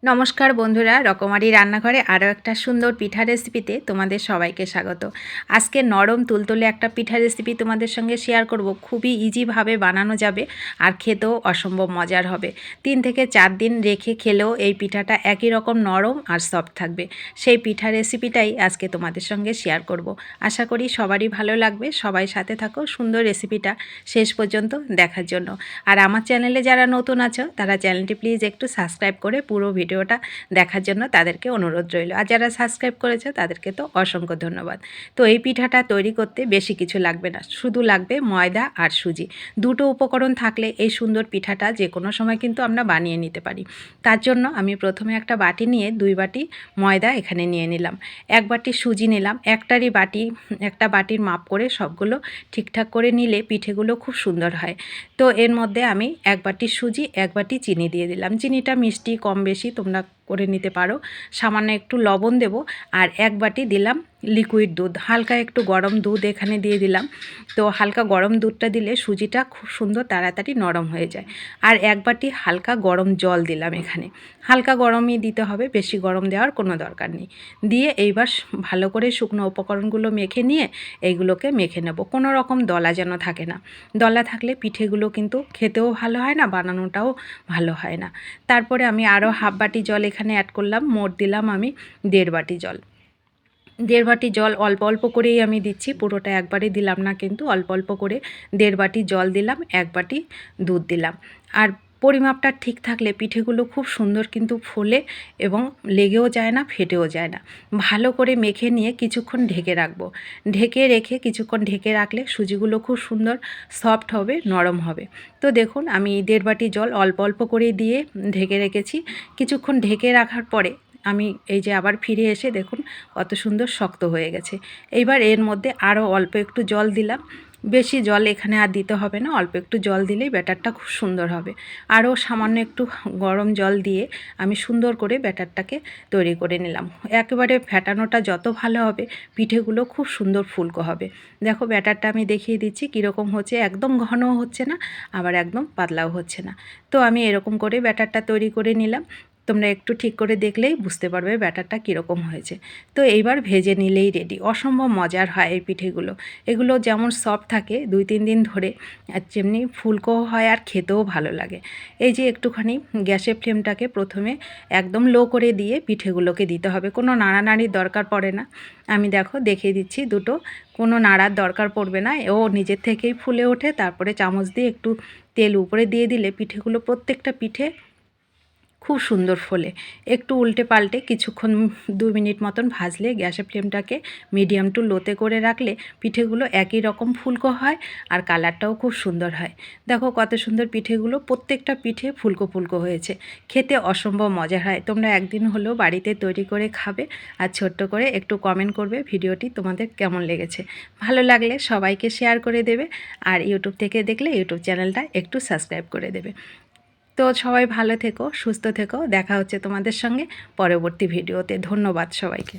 নমস্কার বন্ধুরা, রকমারি রান্নাঘরে আরও একটা সুন্দর পিঠা রেসিপিতে তোমাদের সবাইকে স্বাগত। আজকে নরম তুলতুলে একটা পিঠা রেসিপি তোমাদের সঙ্গে শেয়ার করব। খুবই ইজিভাবে বানানো যাবে আর খেতেও অসম্ভব মজার হবে। 3 থেকে 4 দিন রেখে খেলেও এই পিঠাটা একই রকম নরম আর সফট থাকবে। সেই পিঠা রেসিপিটাই আজকে তোমাদের সঙ্গে শেয়ার করব। আশা করি সবারই ভালো লাগবে। সবাই সাথে থাকো সুন্দর রেসিপিটা শেষ পর্যন্ত দেখার জন্য। আর আমার চ্যানেলে যারা নতুন আছো তারা চ্যানেলটি প্লিজ একটু সাবস্ক্রাইব করে পুরো ভিডিওটা দেখার জন্য তাদেরকে অনুরোধ রইল। আর যারা সাবস্ক্রাইব করেছে তাদেরকে তো অসংখ্য ধন্যবাদ। তো এই পিঠাটা তৈরি করতে বেশি কিছু লাগবে না, শুধু লাগবে ময়দা আর সুজি। দুটো উপকরণ থাকলে এই সুন্দর পিঠাটা যে কোনো সময় কিন্তু আমরা বানিয়ে নিতে পারি। তার জন্য আমি প্রথমে একটা বাটি নিয়ে 2 বাটি ময়দা এখানে নিয়ে নিলাম, 1 বাটি সুজি নিলাম। একটা বাটির মাপ করে সবগুলো ঠিকঠাক করে নিলে পিঠেগুলো খুব সুন্দর হয়। তো এর মধ্যে আমি 1 বাটি সুজি 1 বাটি চিনি দিয়ে দিলাম। চিনিটা মিষ্টি কম বেশি তোমরা করে নিতে পারো। সামান্য একটু লবণ দেব আর 1 বাটি দিলাম লিকুইড দুধ, হালকা একটু গরম দুধ এখানে দিয়ে দিলাম। তো হালকা গরম দুধটা দিলে সুজিটা খুব সুন্দর তাড়াতাড়ি নরম হয়ে যায়। আর 1 বাটি হালকা গরম জল দিলাম এখানে। হালকা গরমই দিতে হবে, বেশি গরম দেওয়ার কোনো দরকার নেই। দিয়ে এইবার ভালো করে শুকনো উপকরণগুলো মেখে নিয়ে এইগুলোকে মেখে নেব। কোনো রকম দলা যেন থাকে না। দলা থাকলে পিঠেগুলো কিন্তু খেতেও ভালো হয় না, বানানোটাও ভালো হয় না। তারপরে আমি আরও হাফ বাটি জল এখানে অ্যাড করলাম, মোট দিলাম আমি 1.5 বাটি জল। 1.5 বাটি জল অল্প অল্প করেই আমি দিচ্ছি, পুরোটা একবারে দিলাম না, কিন্তু অল্প অল্প করে 1.5 বাটি জল দিলাম, 1 বাটি দুধ দিলাম। আর পরিমাপটা ঠিক থাকলে পিঠেগুলো খুব সুন্দর কিন্তু ফোলে এবং লেগেও যায় না, ফেটেও যায় না। ভালো করে মেখে নিয়ে কিছুক্ষণ ঢেকে রাখবো। ঢেকে রেখে কিছুক্ষণ ঢেকে রাখলে সুজিগুলো খুব সুন্দর সফট হবে, নরম হবে। তো দেখুন আমি 1.5 বাটি জল অল্প অল্প করে দিয়ে ঢেকে রেখেছি। কিছুক্ষণ ঢেকে রাখার পরে আমি এই যে আবার ফিরে এসে দেখুন কত সুন্দর শক্ত হয়ে গেছে। এইবার এর মধ্যে আরও অল্প একটু জল দিলাম। বেশি জল এখানে আর দিতে হবে না, অল্প একটু জল দিলেই ব্যাটারটা খুব সুন্দর হবে। আরও সামান্য একটু গরম জল দিয়ে আমি সুন্দর করে ব্যাটারটাকে তৈরি করে নিলাম। একেবারে ফ্যাটানোটা যত ভালো হবে পিঠেগুলো খুব সুন্দর ফুলকো হবে। দেখো ব্যাটারটা আমি দেখিয়ে দিচ্ছি কীরকম হচ্ছে, একদম ঘনও হচ্ছে না আবার একদম পাতলাও হচ্ছে না। তো আমি এরকম করে ব্যাটারটা তৈরি করে নিলাম। তোমরা একটু ঠিক করে দেখলেই বুঝতে পারবে ব্যাটারটা কীরকম হয়েছে। তো এইবার ভেজে নিলেই রেডি। অসম্ভব মজার হয় এই পিঠেগুলো। এগুলো যেমন সফট থাকে 2-3 দিন ধরে, আর যেমনি ফুলকো হয় আর খেতেও ভালো লাগে। এই যে একটুখানি গ্যাসের ফ্লেমটাকে প্রথমে একদম লো করে দিয়ে পিঠেগুলোকে দিতে হবে, কোনো নাড়ানাড়ির দরকার পড়ে না। আমি দেখো দেখিয়ে দিচ্ছি, দুটো কোনো নাড়ার দরকার পড়বে না, ও নিজের থেকেই ফুলে ওঠে। তারপরে চামচ দিয়ে একটু তেল উপরে দিয়ে দিলে পিঠেগুলো প্রত্যেকটা পিঠে খুব সুন্দর ফোলে। একটু উল্টে পাল্টে কিছুক্ষণ 2 মিনিট মতন ভাজলে গ্যাসের ফ্লেমটাকে মিডিয়াম টু লোতে করে রাখলে পিঠেগুলো একই রকম ফুলকো হয় আর কালারটাও খুব সুন্দর হয়। দেখো কত সুন্দর পিঠেগুলো, প্রত্যেকটা পিঠে ফুলকো ফুলকো হয়েছে, খেতে অসম্ভব মজার হয়। তোমরা একদিন হলেও বাড়িতে তৈরি করে খাবে আর ছোট্ট করে একটু কমেন্ট করবে ভিডিওটি তোমাদের কেমন লেগেছে। ভালো লাগলে সবাইকে শেয়ার করে দেবে আর ইউটিউব থেকে দেখলে ইউটিউব চ্যানেলটা একটু সাবস্ক্রাইব করে দেবে। তো সবাই ভালো থেকো, সুস্থ থেকো, দেখা হচ্ছে তোমাদের সঙ্গে পরবর্তী ভিডিওতে। ধন্যবাদ সবাইকে।